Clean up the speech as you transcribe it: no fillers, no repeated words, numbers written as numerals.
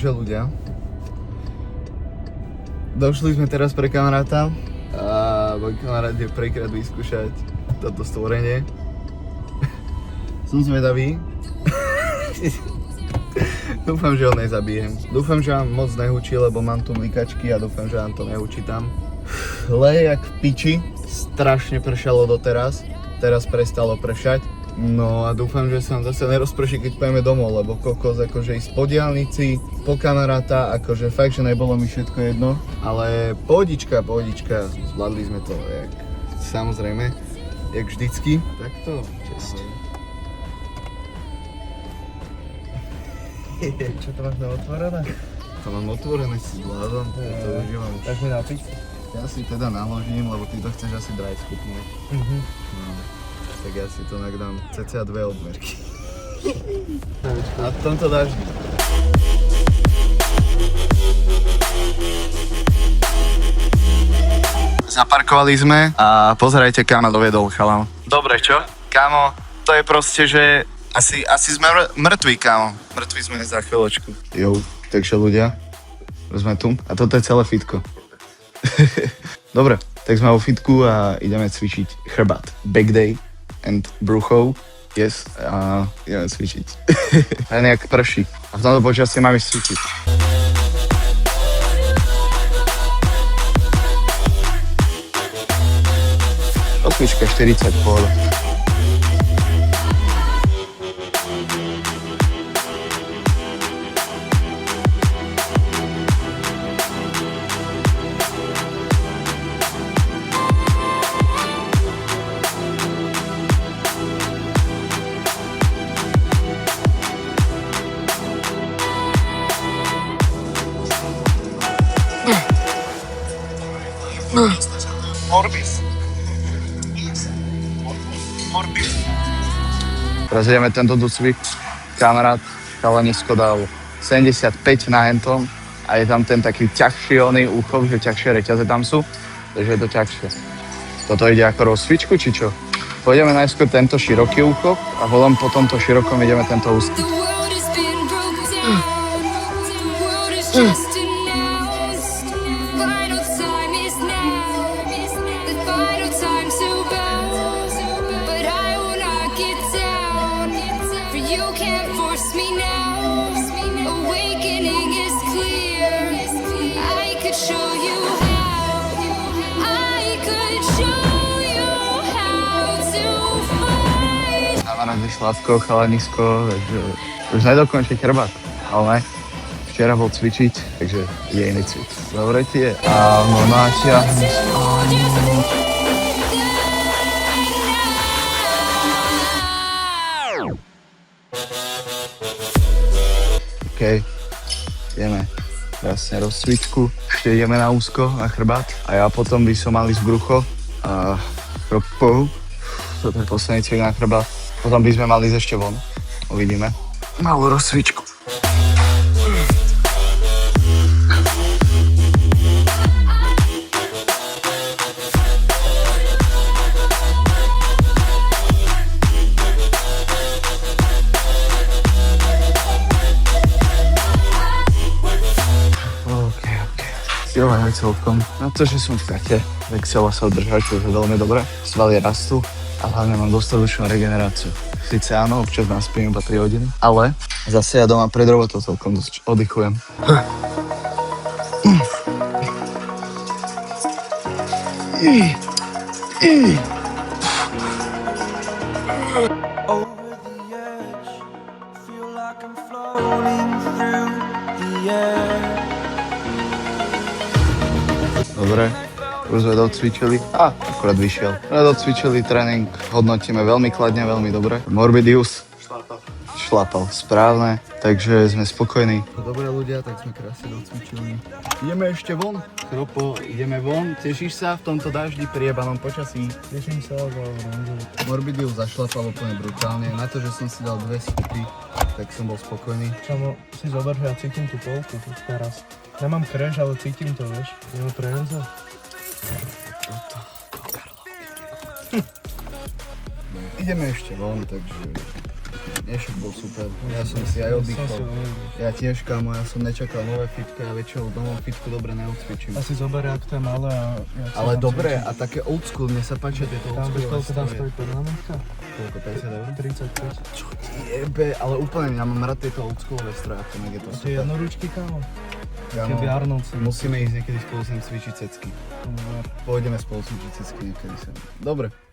Takže ľudia, došli sme teraz pre kamaráta a môj kamarát je prvýkrát vyskúšať toto stvorenie. Som zvedavý. Dúfam, že ho nezabijem. Dúfam, že vám moc nehučí, lebo mám tu blikačky a dúfam, že vám to nehučí tam. Leje jak v piči, strašne pršalo doteraz, teraz prestalo pršať. No a dúfam, že sa nám zase nerozprší, keď pojeme domov, lebo kokos, akože ísť po diaľnici, po kamaráta, akože fakt, že nebolo mi všetko jedno. Ale pohodička, zvládli sme to, jak, samozrejme, jak vždycky. Takto, česť. Čo to máš na otvorené? To mám otvorené, si zvládam, to užívam už. Tak mi napiť? Ja si teda naložím, lebo ty to chceš asi dry skupnúť. No. Tak ja si to nakdám cca 2 odmerky. A v tomto daždi. Zaparkovali sme a pozerajte, kam ma doviedol chalan. Dobre, čo? Kámo, to je proste, že asi sme mŕtvi, kámo. Mŕtvi sme za chvíľočku. Jo, takže ľudia, sme tu a toto je celé fitko. Dobre, tak sme vo fitku a ideme cvičiť chrbát. Back day and brucho, yes, a ideme cvičiť. Len jak prší. A v tomto počasí máme cvičiť. Osmička 40 pohoda. Teraz ideme tento cvik, kamarát, chalanisko dal 75 na hentom a je tam ten taký ťažší oný úchop, že ťažšie reťaze tam sú, takže je to ťažšie. Toto ide ako rozcvičku, či čo? Pôjdeme najskôr tento široký úchop a po tomto širokom ideme tento úzky. Slavko, chalanisko, takže už nedokončí chrbát, ale ne. Včera bol cvičiť, takže je iný cvik. Dobre ti je? Áno, natiahni. OK, ideme krásne rozcvičku, ešte ideme na úzko, na chrbát a ja potom by som mal ísť brucho a krok pohu. Toto je posledný cvik na chrbát. Potom by sme mali ísť ešte von. Uvidíme. Malú rozcvičku. OK. Sila je celkom. Na to, že som v kate, tak sila sa udržať, čo je veľmi dobré. Svaly rastú. A hlavne mám dostatočnú regeneráciu. Sice áno, občas naspím iba 3 hodiny, ale zase ja doma pred robotou celkom dosť oddychujem. Dobre. Už sme docvičili, akurát vyšiel. Docvičili tréning, hodnotíme veľmi kladne, veľmi dobre. Morbidius šlapal, správne, takže sme spokojní. Dobre ľudia, tak sme krásne docvičili. Ideme ešte von, Chropo, ideme von. Tešíš sa v tomto daždi priebanom počasí? Teším sa, ale Morbidius zašlapal úplne brutálne. Na to, že som si dal 2 skupy, tak som bol spokojný. Čamo, si zober, že ja cítim tú polku teraz. Nemám kreš, ale cítim to, vieš. Nemám prejenzo. Ideme ešte von, takže Dnešok bol super, ja som si aj oddychol. Ja tiež, kámo, ja som nečakal nové fitko, ja väčšinou v novom fitku dobre neodcvičím. Asi zober, ak to je malé a... Ale dobre, a také old school, mne sa páčia tieto old Tam vieš, school. koľko tam stojí permanentka? Koľko, 50 eur? 35. Čo ti jebe, ale úplne, ja mám rád tieto old schoolové stroje, to je to A tie super. jednoručky, kámo? Kámo, Keby Arnold si... musíme ísť niekedy spolu sem cvičiť cecky. Pôjdeme spolu cvičiť cecky niekedy sem. Dobre.